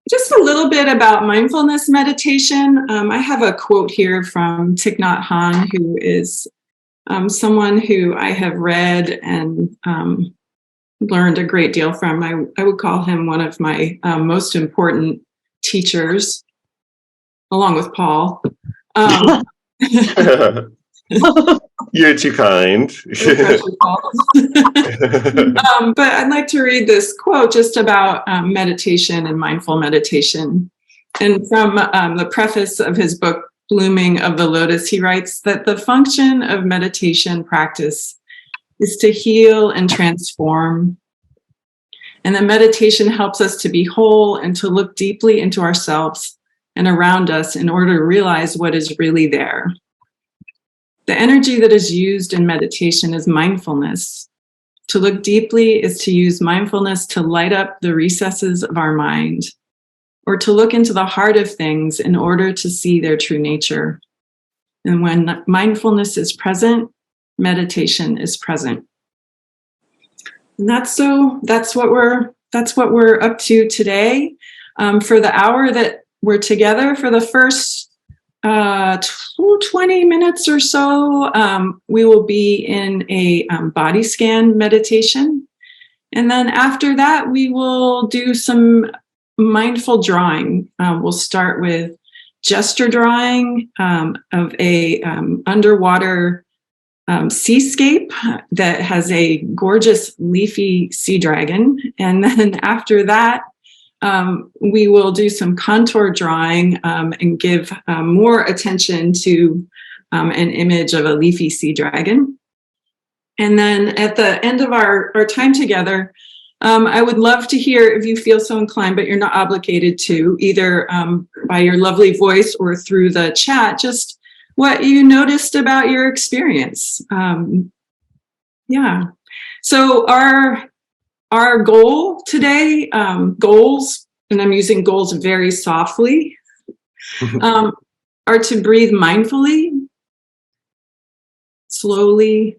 just a little bit about mindfulness meditation. I have a quote here from Thich Nhat Hanh, who is someone who I have read and learned a great deal from. I would call him one of my most important teachers, along with Paul. You're too kind. But I'd like to read this quote just about meditation and mindful meditation. And from the preface of his book, Blooming of the Lotus, he writes that the function of meditation practice is to heal and transform. And that meditation helps us to be whole and to look deeply into ourselves and around us in order to realize what is really there. The energy that is used in meditation is mindfulness. To look deeply is to use mindfulness to light up the recesses of our mind, or to look into the heart of things in order to see their true nature. And when mindfulness is present, meditation is present. And that's what we're up to today. For the hour that we're together, for the first 20 minutes or so, we will be in a body scan meditation. And then after that, we will do some mindful drawing. We'll start with gesture drawing of a underwater seascape that has a gorgeous leafy sea dragon. And then after that, we will do some contour drawing and give more attention to an image of a leafy sea dragon. And then at the end of our time together, I would love to hear, if you feel so inclined, but you're not obligated to, either by your lovely voice or through the chat, just what you noticed about your experience. So our goal today, goals, and I'm using goals very softly, are to breathe mindfully, slowly,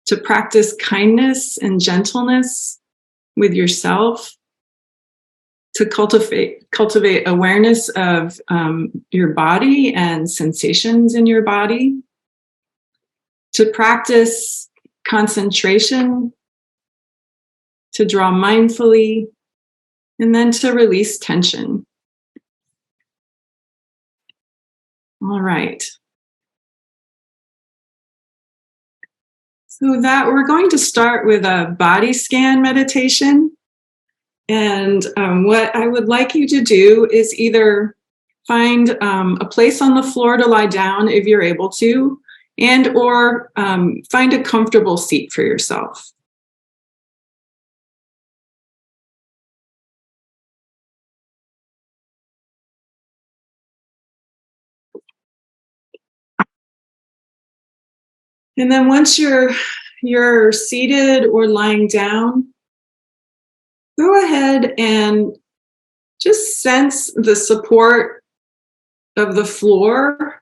to practice kindness and gentleness with yourself, to cultivate awareness of your body and sensations in your body, to practice concentration, to draw mindfully, and then to release tension. All right. So that we're going to start with a body scan meditation. And what I would like you to do is either find a place on the floor to lie down if you're able to, and or find a comfortable seat for yourself. And then once you're seated or lying down, go ahead and just sense the support of the floor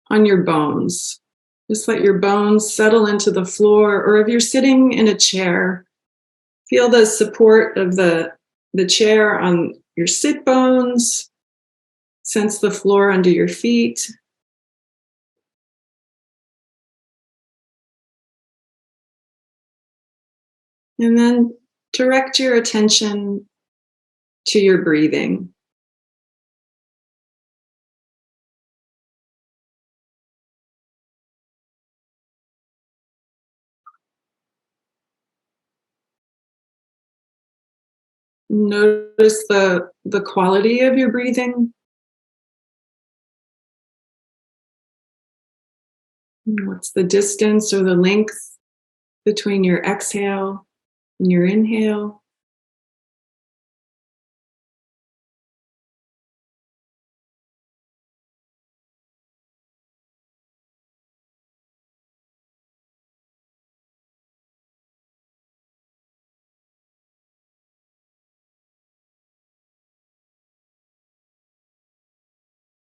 on your bones. Just let your bones settle into the floor, or if you're sitting in a chair, feel the support of the chair on your sit bones. Sense the floor under your feet. And then direct your attention to your breathing. Notice the quality of your breathing. What's the distance or the length between your exhale and your inhale?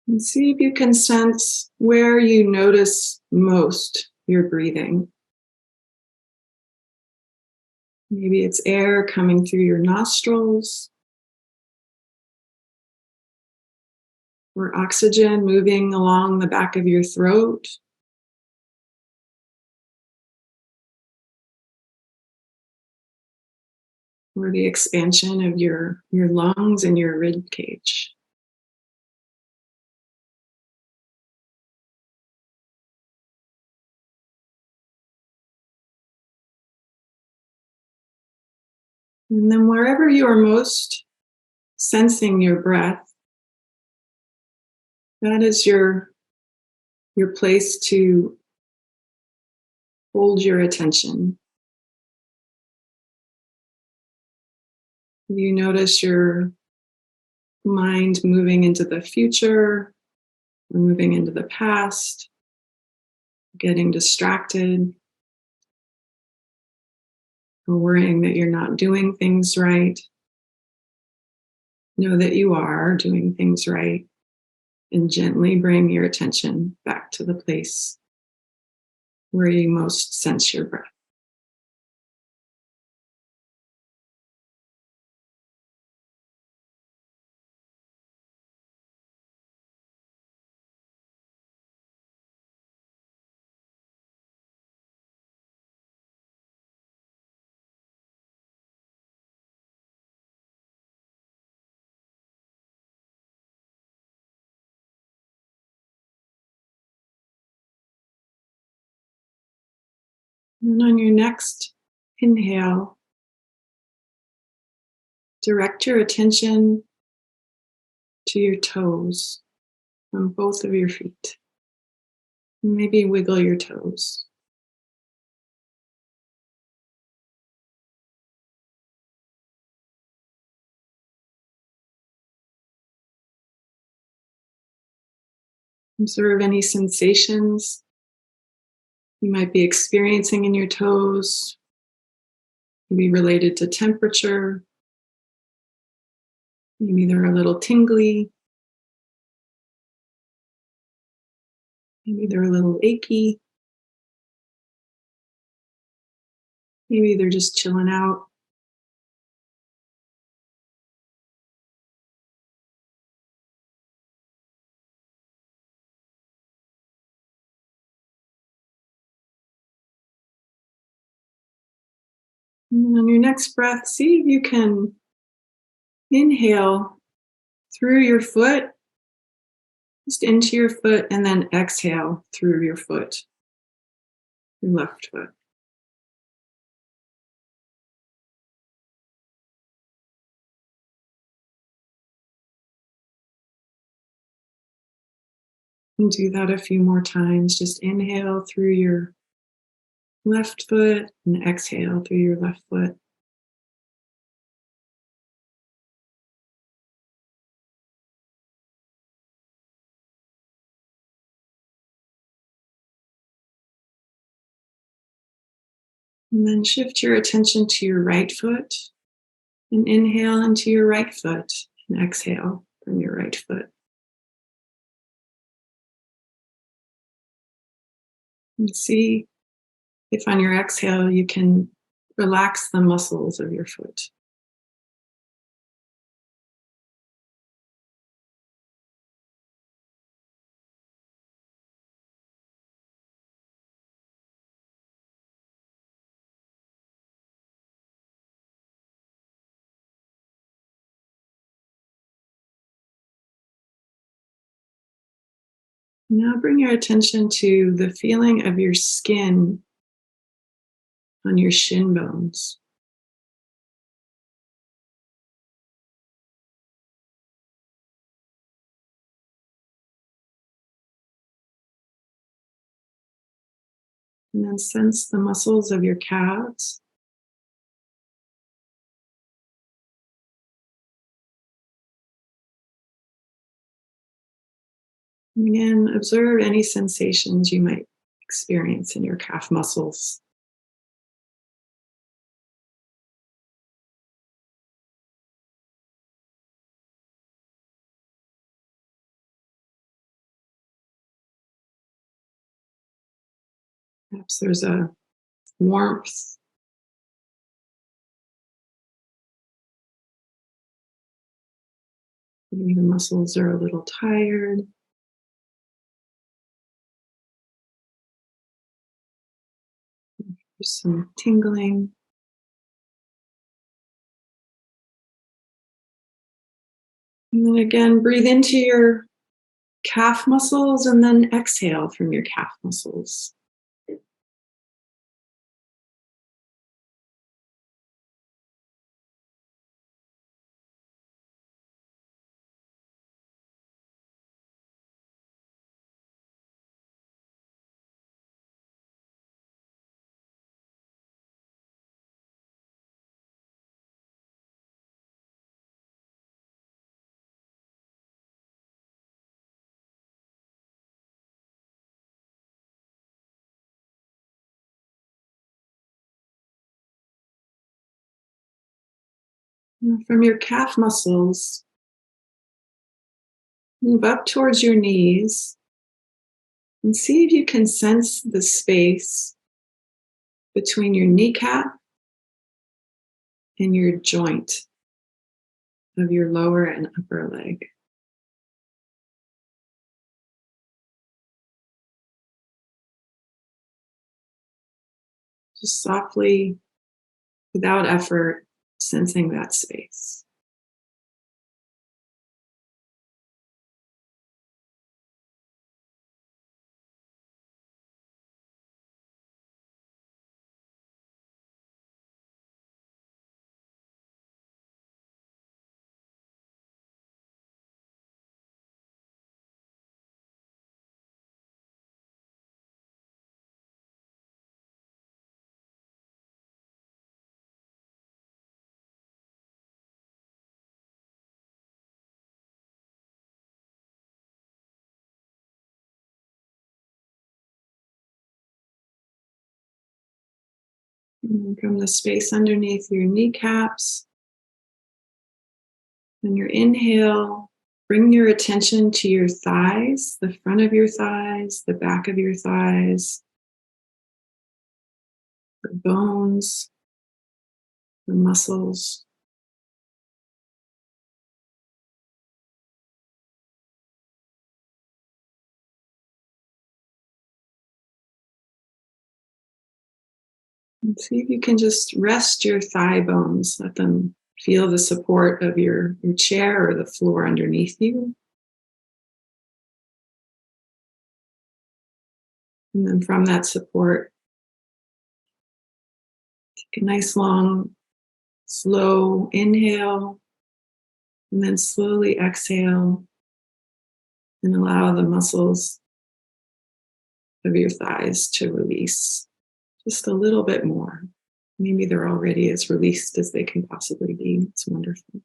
And see if you can sense where you notice most your breathing. Maybe it's air coming through your nostrils, or oxygen moving along the back of your throat. Or the expansion of your lungs and your rib cage. And then wherever you are most sensing your breath, that is your place to hold your attention. You notice your mind moving into the future, or moving into the past, getting distracted, or worrying that you're not doing things right. Know that you are doing things right, and gently bring your attention back to the place where you most sense your breath. And on your next inhale, direct your attention to your toes on both of your feet. Maybe wiggle your toes. Observe any sensations you might be experiencing in your toes, maybe related to temperature. Maybe they're a little tingly. Maybe they're a little achy. Maybe they're just chilling out. And on your next breath, see if you can inhale through your foot, just into your foot, and then exhale through your foot, your left foot. And do that a few more times. Just inhale through your left foot and exhale through your left foot. And then shift your attention to your right foot and inhale into your right foot and exhale from your right foot. And see if on your exhale you can relax the muscles of your foot. Now bring your attention to the feeling of your skin on your shin bones. And then sense the muscles of your calves. And again, observe any sensations you might experience in your calf muscles. Perhaps there's a warmth Maybe the muscles are a little tired. There's some tingling. And then again, breathe into your calf muscles and then exhale from your calf muscles. And from your calf muscles, move up towards your knees and see if you can sense the space between your kneecap and your joint of your lower and upper leg. Just softly, without effort, sensing that space. And from the space underneath your kneecaps, on your inhale, bring your attention to your thighs, the front of your thighs, the back of your thighs, the bones, the muscles. And see if you can just rest your thigh bones, let them feel the support of your chair or the floor underneath you. And then from that support, take a nice long, slow inhale, and then slowly exhale and allow the muscles of your thighs to release just a little bit more. Maybe they're already as released as they can possibly be. It's wonderful.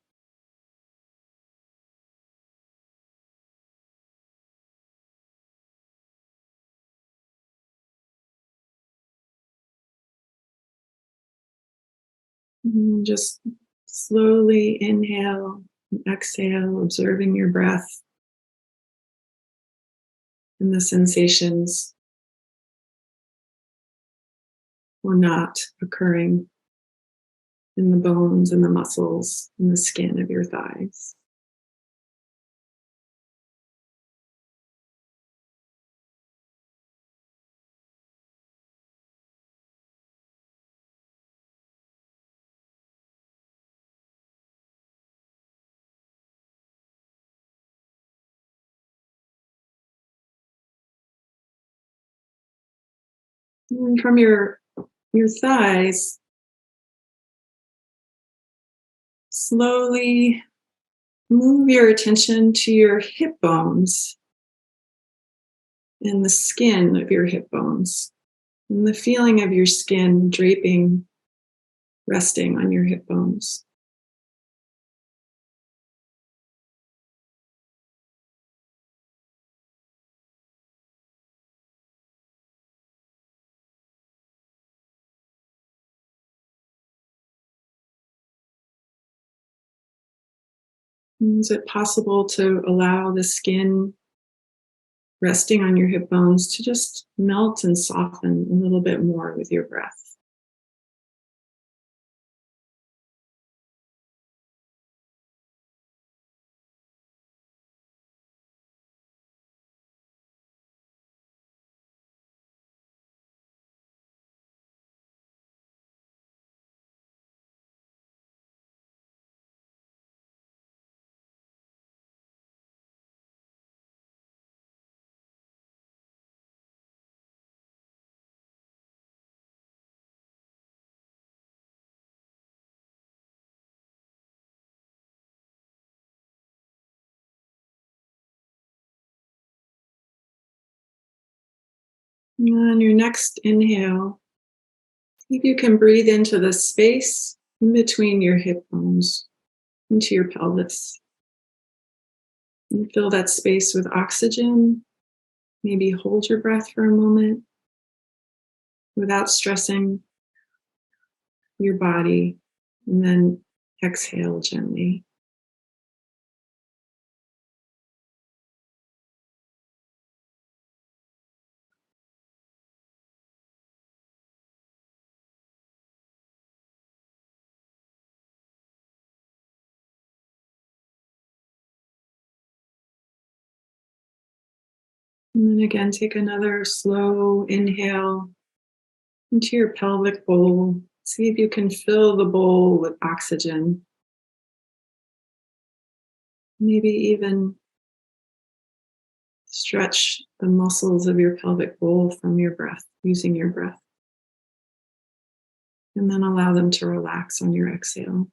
And just slowly inhale and exhale, observing your breath and the sensations or not occurring in the bones and the muscles and the skin of your thighs. And from your thighs, slowly move your attention to your hip bones and the skin of your hip bones and the feeling of your skin draping, resting on your hip bones. And is it possible to allow the skin resting on your hip bones to just melt and soften a little bit more with your breath? And on your next inhale, see if you can breathe into the space in between your hip bones, into your pelvis. And fill that space with oxygen. Maybe hold your breath for a moment without stressing your body, and then exhale gently. And then again, take another slow inhale into your pelvic bowl. See if you can fill the bowl with oxygen. Maybe even stretch the muscles of your pelvic bowl from your breath, using your breath. And then allow them to relax on your exhale.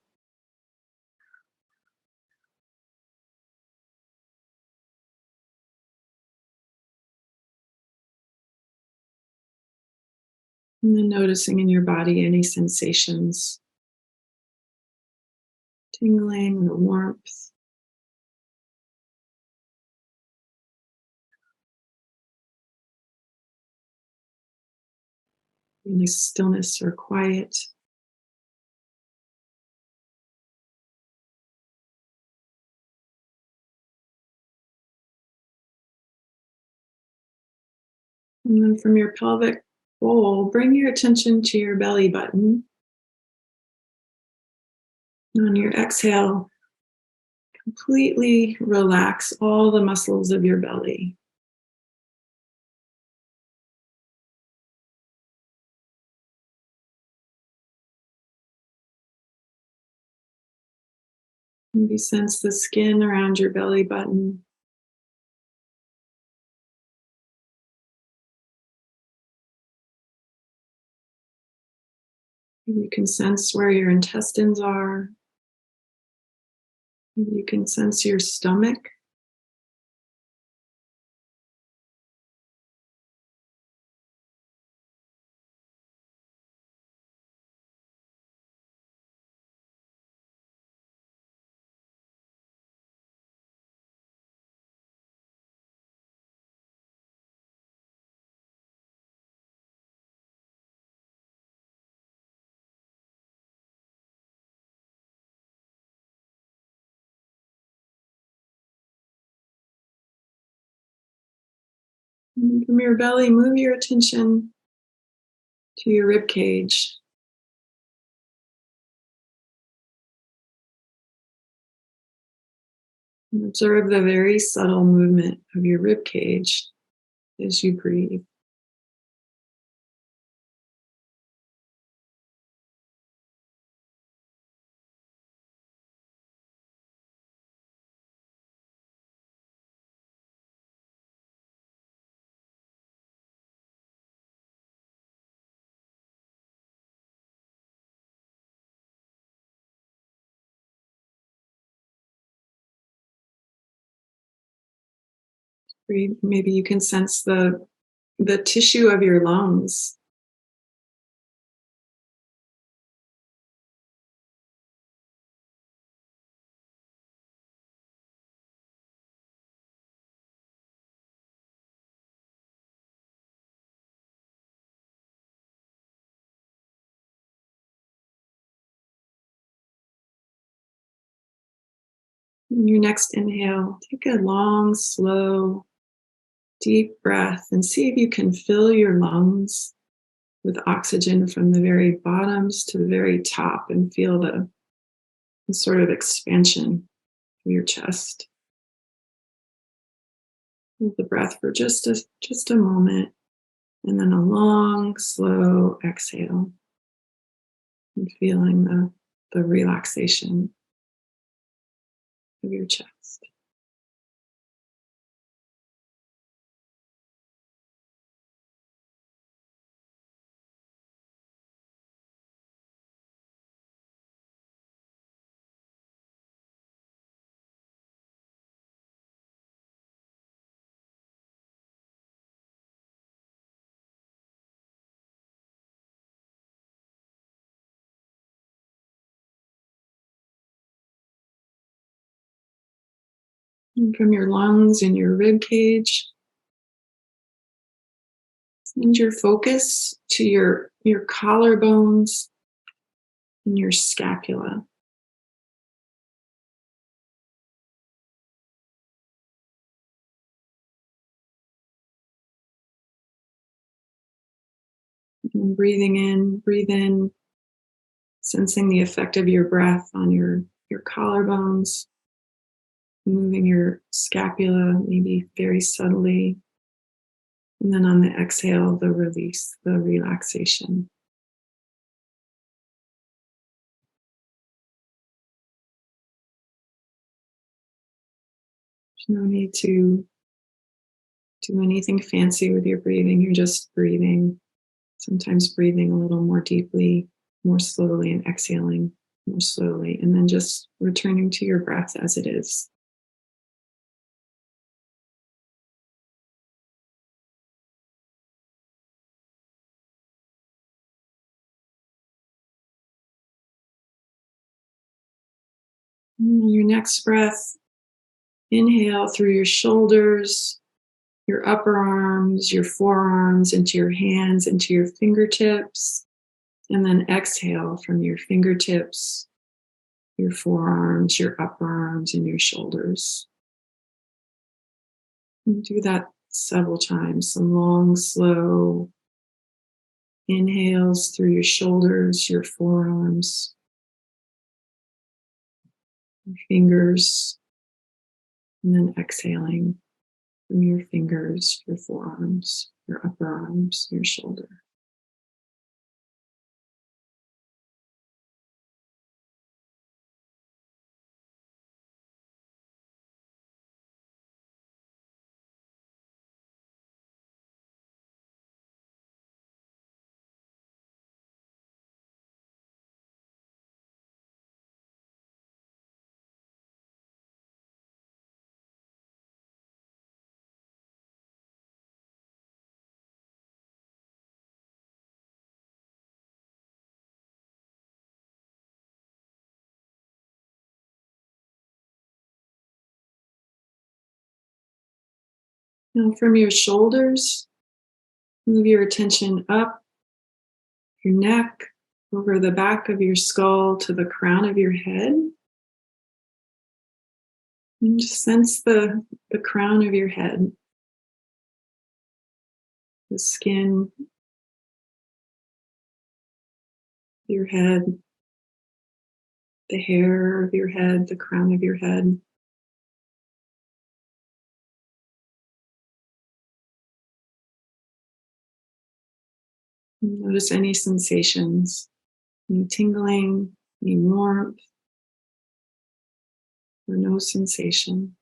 And then noticing in your body any sensations, tingling, the warmth, any stillness or quiet. And then from your pelvic bowl, bring your attention to your belly button. On your exhale, completely relax all the muscles of your belly. Maybe sense the skin around your belly button. Maybe you can sense where your intestines are. Maybe you can sense your stomach. And from your belly, move your attention to your rib cage. And observe the very subtle movement of your rib cage as you breathe. Breathe. Maybe you can sense the tissue of your lungs. In your next inhale, take a long, slow, deep breath and see if you can fill your lungs with oxygen from the very bottoms to the very top and feel the sort of expansion of your chest. Hold the breath for just a moment, and then a long, slow exhale, and feeling the relaxation of your chest. And from your lungs and your rib cage, send your focus to your collarbones and your scapula. And breathing in, breathe in, sensing the effect of your breath on your collarbones, moving your scapula maybe very subtly. And then on the exhale, the release, the relaxation. There's no need to do anything fancy with your breathing. You're just breathing, sometimes breathing a little more deeply, more slowly, and exhaling more slowly, and then just returning to your breath as it is. And on your next breath, inhale through your shoulders, your upper arms, your forearms, into your hands, into your fingertips, and then exhale from your fingertips, your forearms, your upper arms, and your shoulders. And do that several times, some long, slow inhales through your shoulders, your forearms, your fingers, and then exhaling from your fingers, your forearms, your upper arms, your shoulder. Now, from your shoulders, move your attention up your neck, over the back of your skull to the crown of your head. And just sense the crown of your head, the skin of your head, the hair of your head, the crown of your head. Notice any sensations, any tingling, any warmth, or no sensation.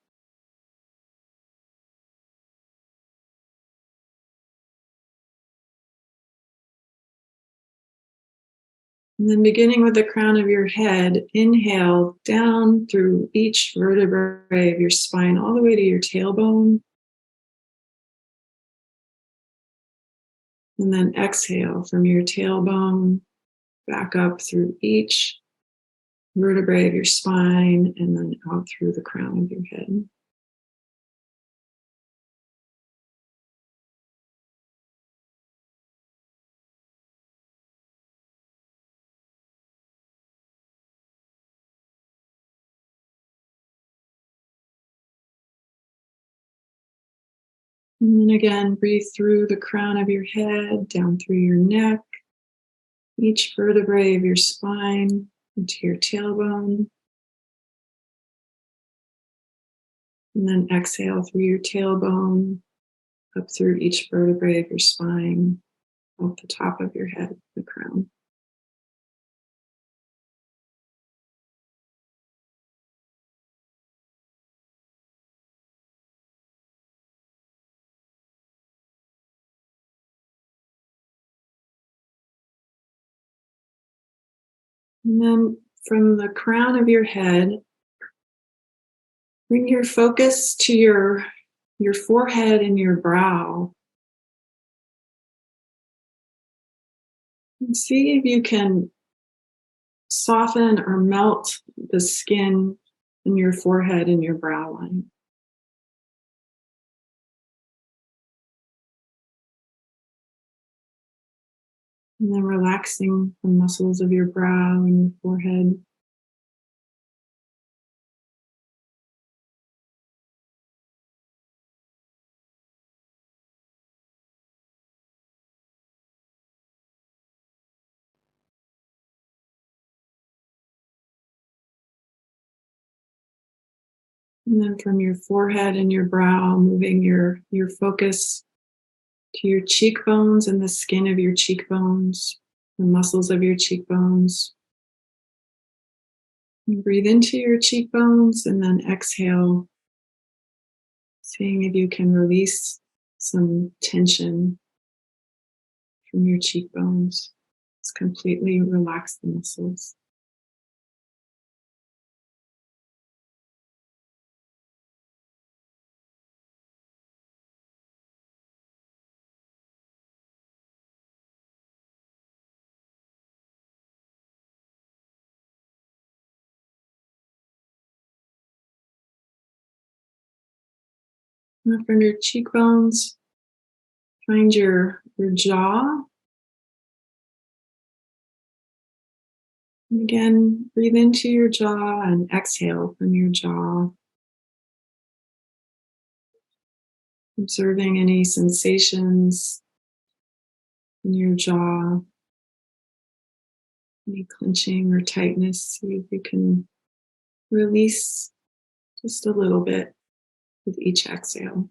And then beginning with the crown of your head, inhale down through each vertebrae of your spine, all the way to your tailbone. And then exhale from your tailbone back up through each vertebrae of your spine and then out through the crown of your head. And then again, breathe through the crown of your head, down through your neck, each vertebrae of your spine, into your tailbone. And then exhale through your tailbone, up through each vertebrae of your spine, off the top of your head, the crown. And then from the crown of your head, bring your focus to your forehead and your brow. And see if you can soften or melt the skin in your forehead and your brow line. And then relaxing the muscles of your brow and your forehead. And then from your forehead and your brow, moving your focus to your cheekbones and the skin of your cheekbones, the muscles of your cheekbones. And breathe into your cheekbones and then exhale, seeing if you can release some tension from your cheekbones. Just completely relax the muscles. And from your cheekbones, find your jaw. And again, breathe into your jaw and exhale from your jaw. Observing any sensations in your jaw, any clenching or tightness. See if you can release just a little bit with each exhale.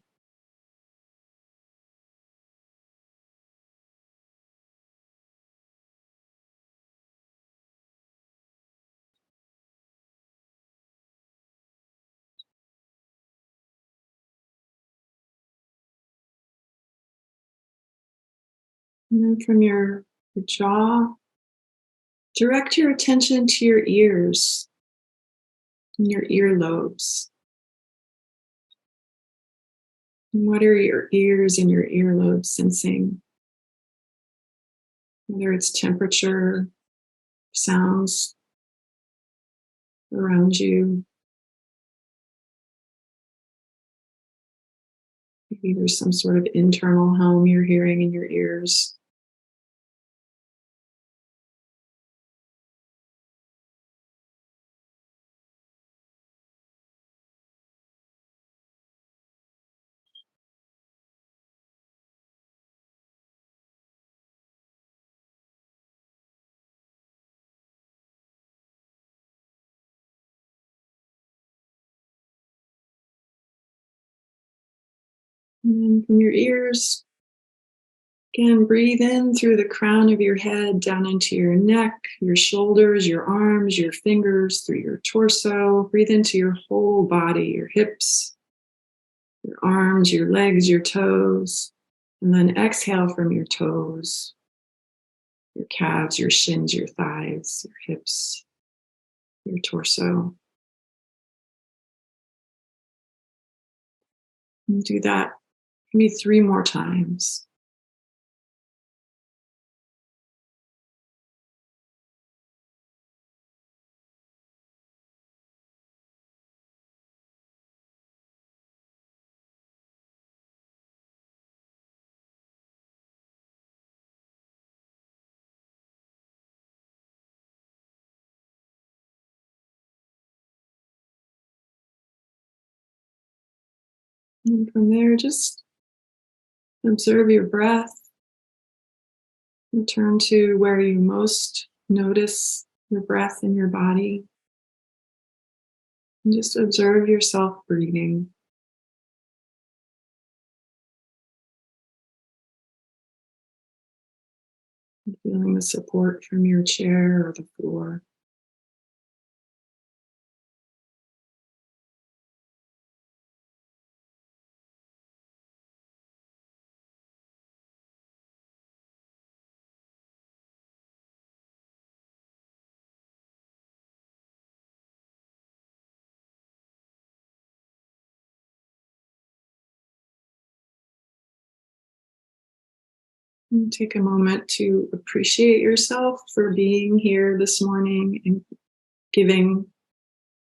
And then from your jaw, direct your attention to your ears and your earlobes. And what are your ears and your earlobes sensing? Whether it's temperature, sounds around you. Maybe there's some sort of internal hum you're hearing in your ears. And then from your ears, again, breathe in through the crown of your head, down into your neck, your shoulders, your arms, your fingers, through your torso. Breathe into your whole body, your hips, your arms, your legs, your toes. And then exhale from your toes, your calves, your shins, your thighs, your hips, your torso. And do that maybe 3 more times. And from there, just observe your breath. Return to where you most notice your breath in your body. And just observe yourself breathing. And feeling the support from your chair or the floor. And take a moment to appreciate yourself for being here this morning and giving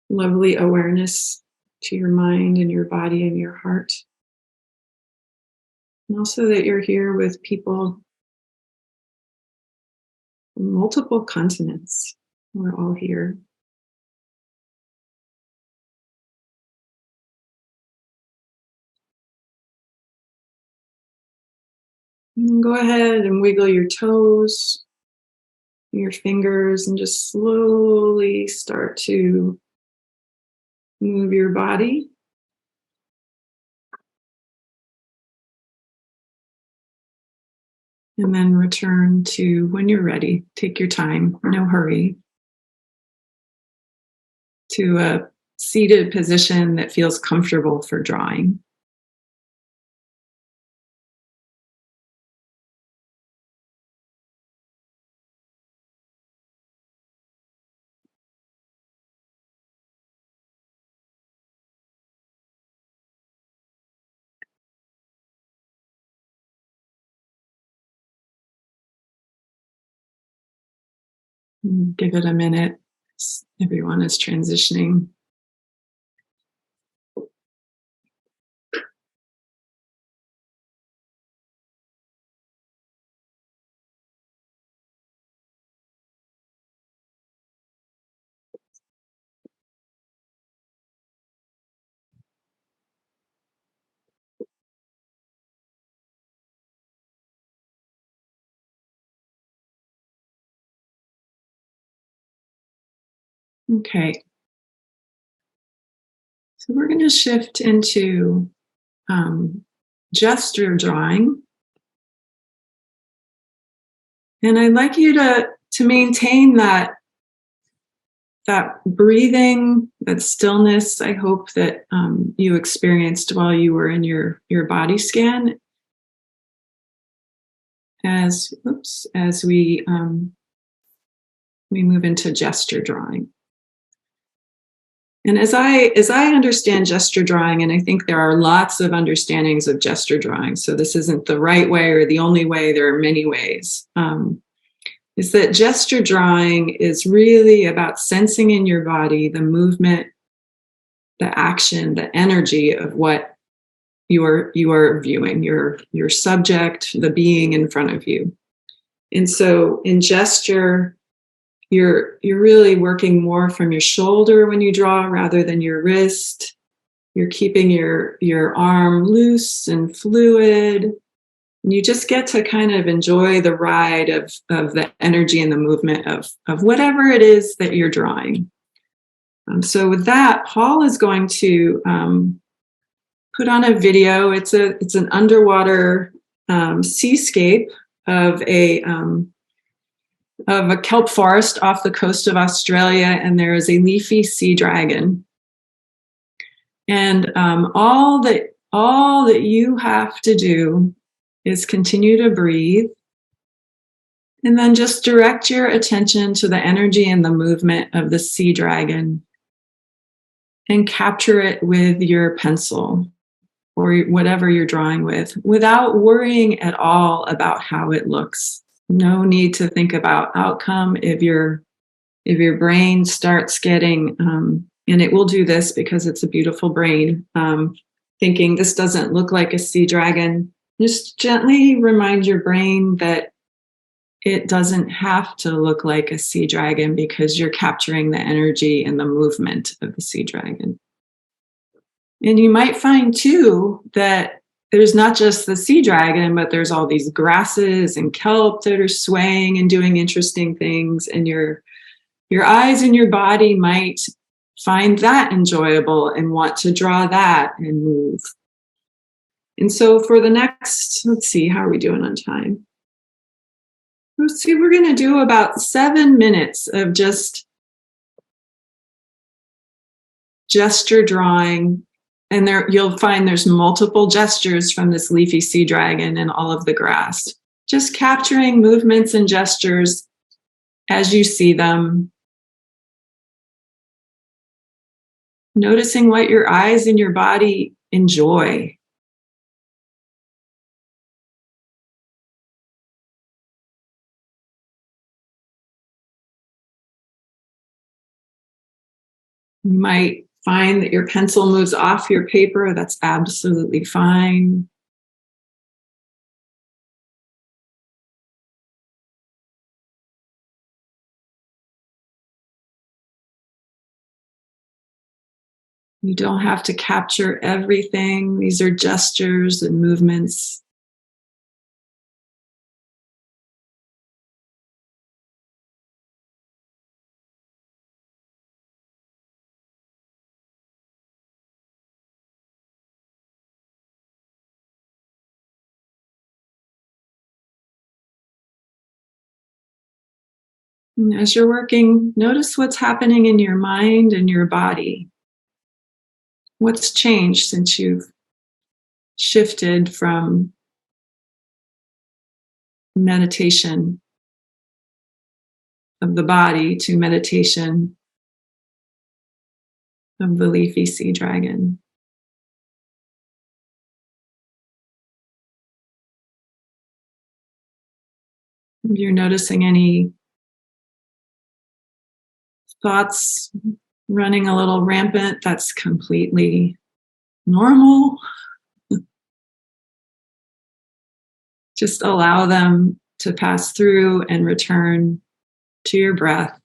lovely awareness to your mind and your body and your heart. And also that you're here with people multiple continents. We're all here. And go ahead and wiggle your toes, your fingers, and just slowly start to move your body. And then return to when you're ready. Take your time, no hurry. To a seated position that feels comfortable for drawing. Give it a minute. Everyone is transitioning. Okay. So we're going to shift into gesture drawing. And I'd like you to maintain that breathing, that stillness. I hope that you experienced while you were in your body scan. As we move into gesture drawing. And as I understand gesture drawing, and I think there are lots of understandings of gesture drawing, so this isn't the right way or the only way, there are many ways, is that gesture drawing is really about sensing in your body the movement, the action, the energy of what you are viewing, your subject, the being in front of you. And so in gesture, you're really working more from your shoulder when you draw rather than your wrist. You're keeping your arm loose and fluid. And you just get to kind of enjoy the ride of the energy and the movement of whatever it is that you're drawing. So with that, Paul is going to put on a video. It's an underwater seascape of a kelp forest off the coast of Australia, and there is a leafy sea dragon. And all that you have to do is continue to breathe, and then just direct your attention to the energy and the movement of the sea dragon, and capture it with your pencil or whatever you're drawing with, without worrying at all about how it looks. No need to think about outcome. If your brain starts getting, and it will do this because it's a beautiful brain, thinking this doesn't look like a sea dragon, just gently remind your brain that it doesn't have to look like a sea dragon because you're capturing the energy and the movement of the sea dragon. And you might find too that there's not just the sea dragon, but there's all these grasses and kelp that are swaying and doing interesting things. And your eyes and your body might find that enjoyable and want to draw that and move. And so for the next, let's see, how are we doing on time? Let's see, we're going to do about 7 minutes of just gesture drawing. And there you'll find there's multiple gestures from this leafy sea dragon and all of the grass. Just capturing movements and gestures as you see them. Noticing what your eyes and your body enjoy. You might find that your pencil moves off your paper. That's absolutely fine. You don't have to capture everything. These are gestures and movements. And as you're working, notice what's happening in your mind and your body. What's changed since you've shifted from meditation of the body to meditation of the leafy sea dragon? If you're noticing any thoughts running a little rampant, that's completely normal. Just allow them to pass through and return to your breath.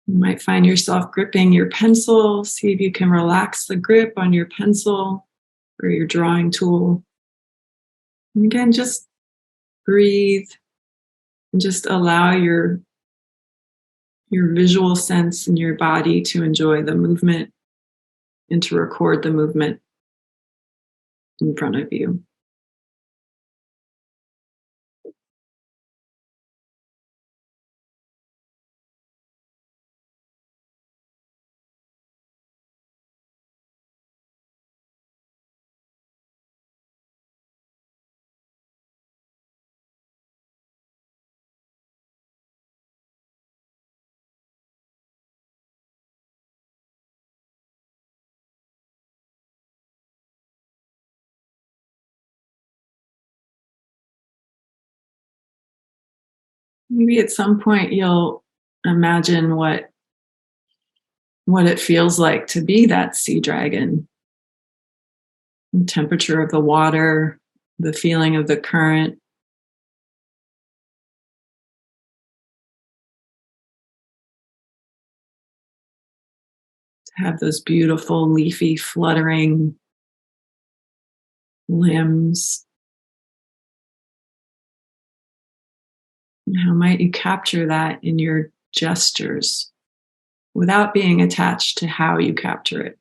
You might find yourself gripping your pencil. See if you can relax the grip on your pencil or your drawing tool. And again, just breathe and just allow your visual sense in your body to enjoy the movement and to record the movement in front of you. Maybe at some point you'll imagine what it feels like to be that sea dragon. The temperature of the water, the feeling of the current. To have those beautiful leafy fluttering limbs. And how might you capture that in your gestures without being attached to how you capture it?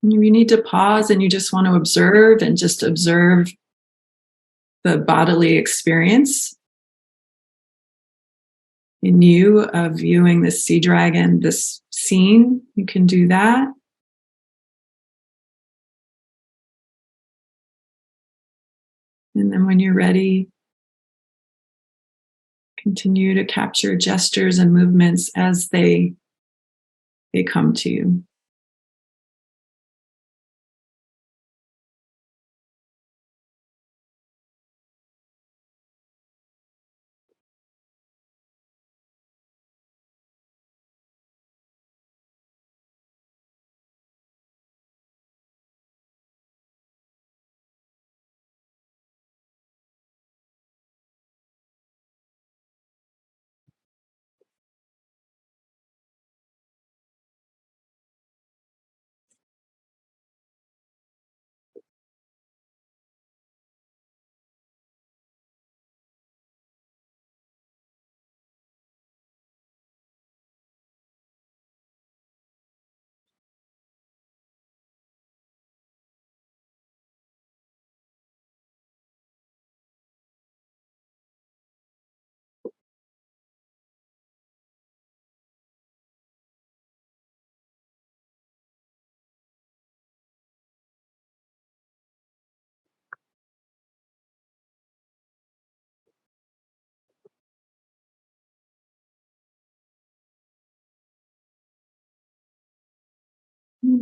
You need to pause and you just want to observe and just observe the bodily experience in you of viewing this sea dragon, this scene. You can do that. And then when you're ready, continue to capture gestures and movements as they come to you.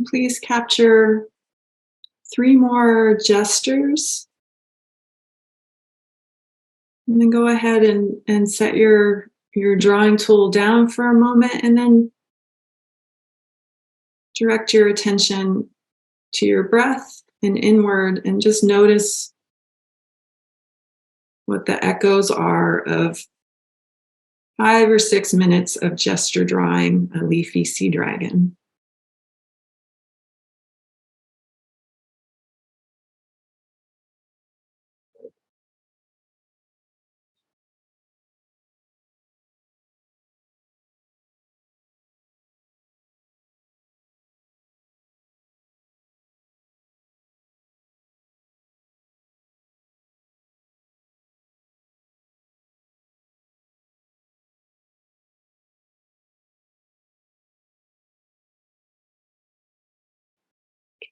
And please capture 3 more gestures. And then go ahead and set your drawing tool down for a moment, and then direct your attention to your breath and inward, and just notice what the echoes are of 5 or 6 minutes of gesture drawing a leafy sea dragon.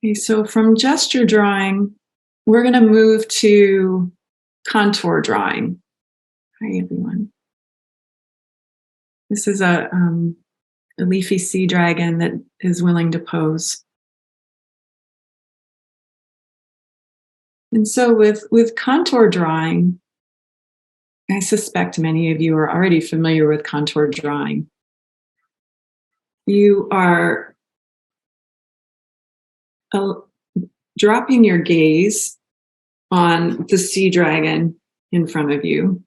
Okay, so from gesture drawing, we're going to move to contour drawing. Hi, everyone. This is a leafy sea dragon that is willing to pose. And so with contour drawing, I suspect many of you are already familiar with contour drawing. You are dropping your gaze on the sea dragon in front of you.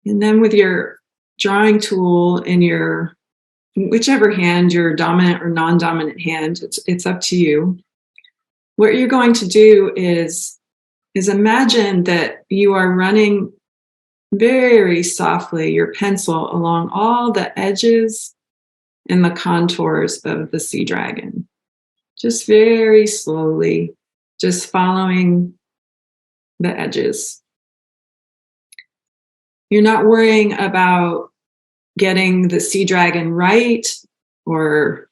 And then with your drawing tool in your whichever hand, your dominant or non-dominant hand, it's up to you. What you're going to do is imagine that you are running very softly your pencil along all the edges and the contours of the sea dragon. Just very slowly, just following the edges. You're not worrying about getting the sea dragon right or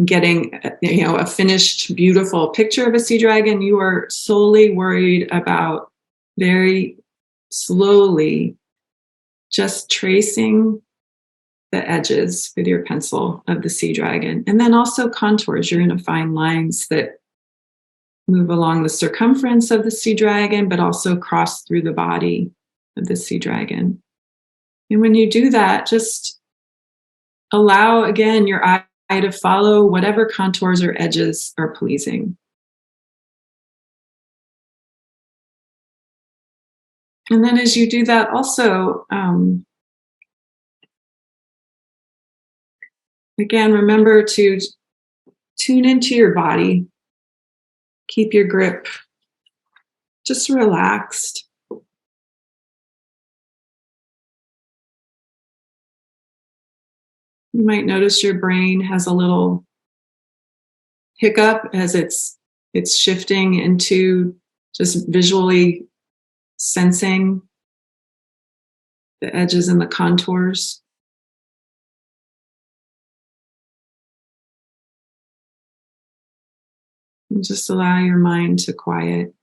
getting a finished, beautiful picture of a sea dragon. You are solely worried about very slowly just tracing the edges with your pencil of the sea dragon. And then also contours. You're going to find lines that move along the circumference of the sea dragon, but also cross through the body of the sea dragon. And when you do that, just allow, again, your eye to follow whatever contours or edges are pleasing. And then as you do that also, again, remember to tune into your body. Keep your grip just relaxed. You might notice your brain has a little hiccup as it's shifting into just visually sensing the edges and the contours. And just allow your mind to quiet.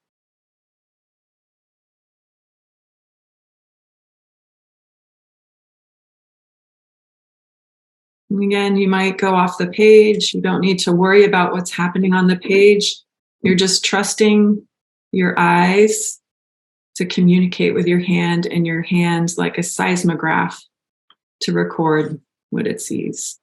And again, you might go off the page. You don't need to worry about what's happening on the page. You're just trusting your eyes to communicate with your hand, and your hand like a seismograph to record what it sees.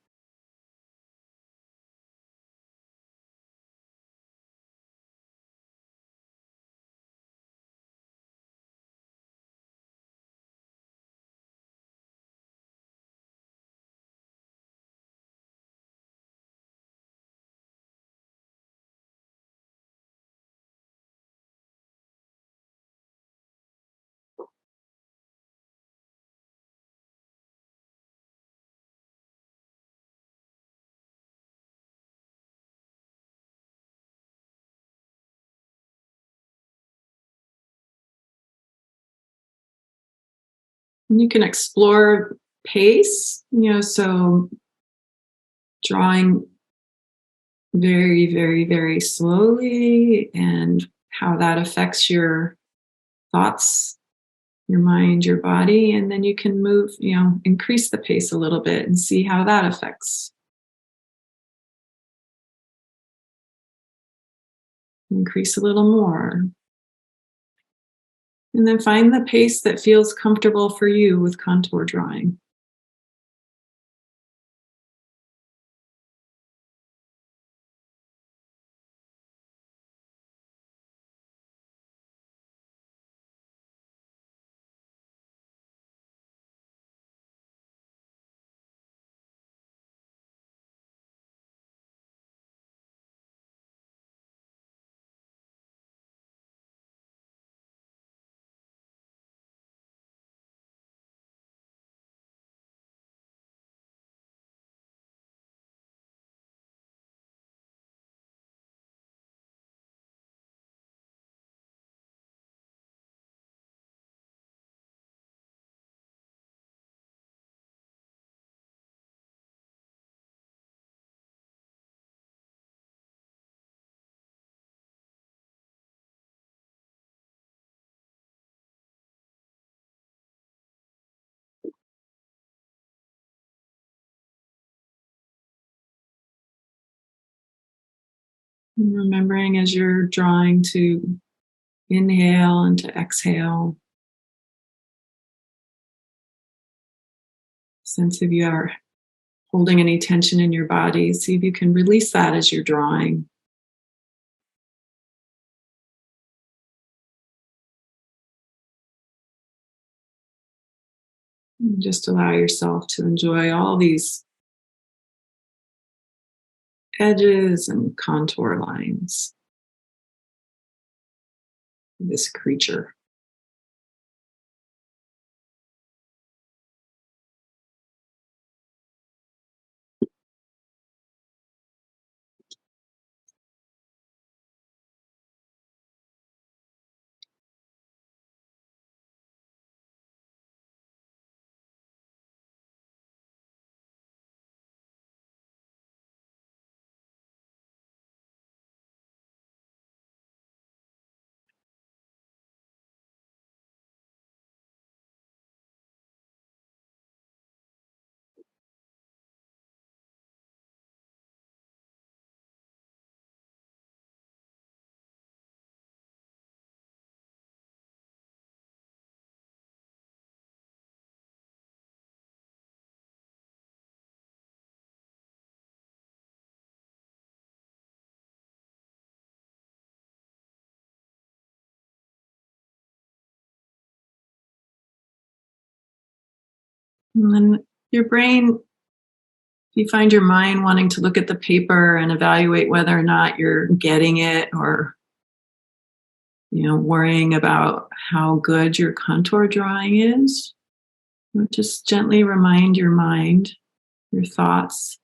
And you can explore pace, so drawing very, very, very slowly and how that affects your thoughts, your mind, your body, and then you can move, increase the pace a little bit and see how that affects. Increase a little more. And then find the pace that feels comfortable for you with contour drawing. And remembering as you're drawing to inhale and to exhale. Sense if you are holding any tension in your body, see if you can release that as you're drawing. And just allow yourself to enjoy all these edges and contour lines. This creature. And then your brain, you find your mind wanting to look at the paper and evaluate whether or not you're getting it, or worrying about how good your contour drawing is. Just gently remind your mind, your thoughts,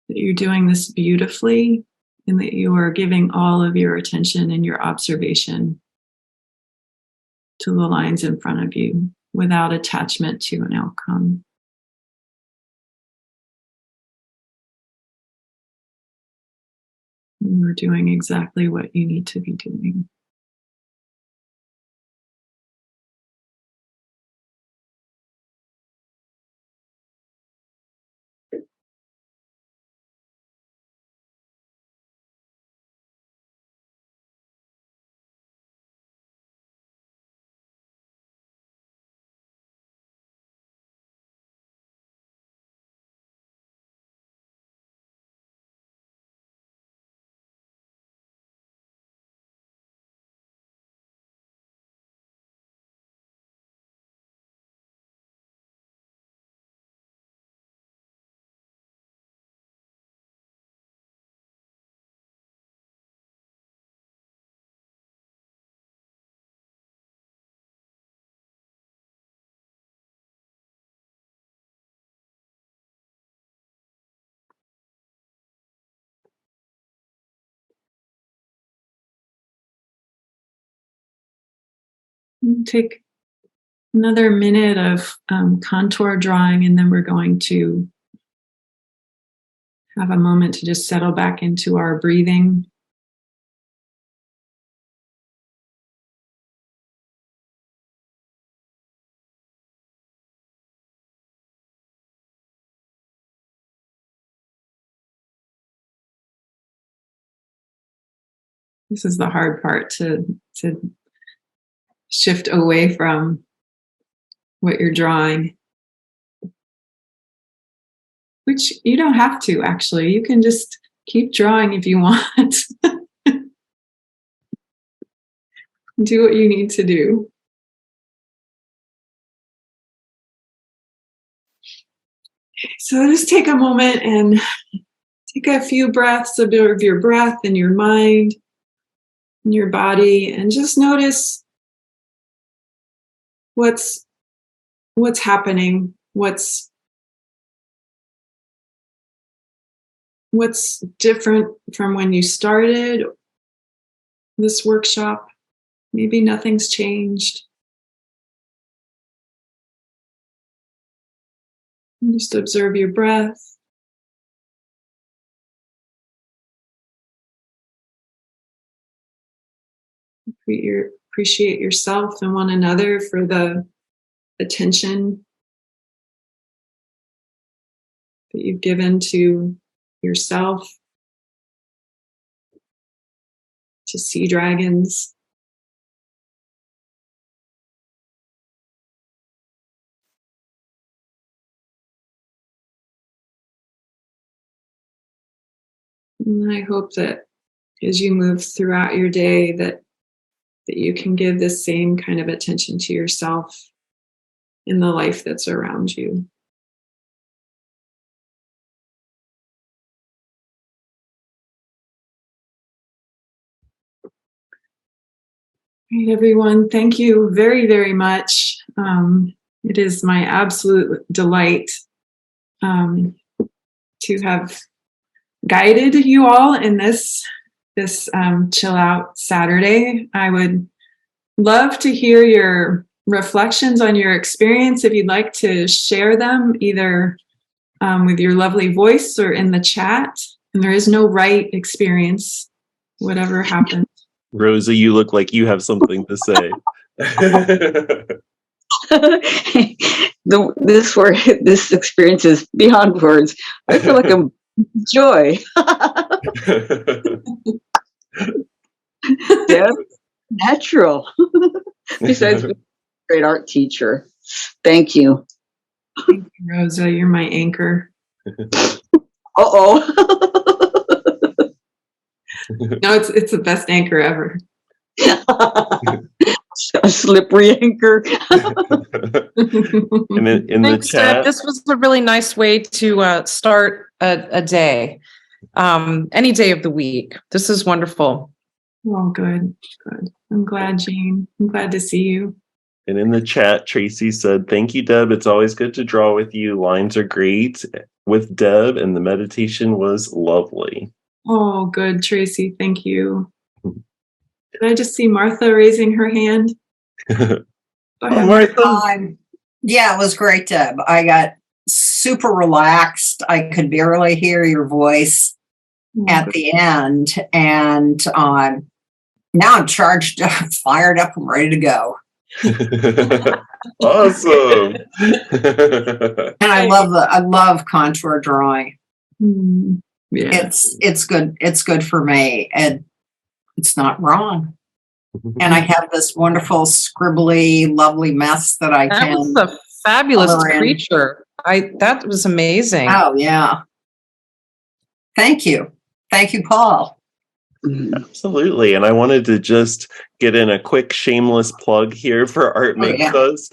that you're doing this beautifully and that you are giving all of your attention and your observation to the lines in front of you without attachment to an outcome. You're doing exactly what you need to be doing. Take another minute of contour drawing, and then we're going to have a moment to just settle back into our breathing. This is the hard part, to shift away from what you're drawing. Which you don't have to, actually. You can just keep drawing if you want. Do what you need to do. So just take a moment and take a few breaths of your breath and your mind and your body, and just notice what's happening, what's different from when you started this workshop. Maybe nothing's changed. And just observe your breath. Appreciate yourself and one another for the attention that you've given to yourself, to sea dragons. And I hope that as you move throughout your day, that you can give the same kind of attention to yourself in the life that's around you. All right, everyone, thank you very, very much. It is my absolute delight to have guided you all in this chill out Saturday. I would love to hear your reflections on your experience. If you'd like to share them, either with your lovely voice or in the chat. And there is no right experience, whatever happens. Rosa, you look like you have something to say. This experience is beyond words. I feel like I'm joy. Yeah, natural. Besides being a great art teacher. Thank you. Thank you, Rosa. You're my anchor. Uh-oh. No, it's the best anchor ever. A slippery anchor. And in Thanks, the chat, Deb. This was a really nice way to start a day, any day of the week. This is wonderful. Oh, good. I'm glad, Jane. I'm glad to see you. and in the chat, Tracy said, "Thank you, Deb. It's always good to draw with you. Lines are great with Deb, and the meditation was lovely." Oh, good, Tracy. Thank you. Did I just see Martha raising her hand? Go ahead, Martha. Yeah, it was great, Deb. I got super relaxed. I could barely hear your voice at the end. And now I'm charged up, fired up, and ready to go. Awesome. And I love contour drawing. Yeah. It's good. It's good for me. And it's not wrong. And I have this wonderful, scribbly, lovely mess that I That can. was a fabulous color in. creature. That was amazing. Oh, yeah. Thank you. Thank you, Paul. Absolutely. And I wanted to just get in a quick shameless plug here for Art Makes Us.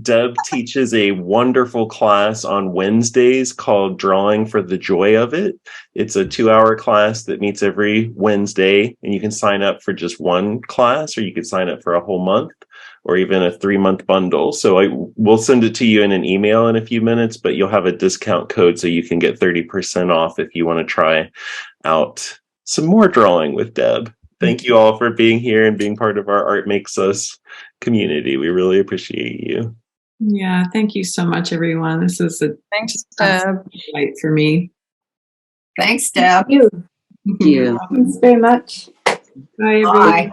Deb teaches a wonderful class on Wednesdays called Drawing for the Joy of It. It's a 2-hour class that meets every Wednesday, and you can sign up for just one class, or you could sign up for a whole month, or even a 3-month bundle. So I will send it to you in an email in a few minutes, but you'll have a discount code so you can get 30% off if you want to try out some more drawing with Deb. Thank you all for being here and being part of our Art Makes Us community. We really appreciate you. Yeah, thank you so much, everyone. This was a Thanks, Deb. delight for me. Thanks, Deb. Thank you. Thanks very much. Bye, everyone. Bye.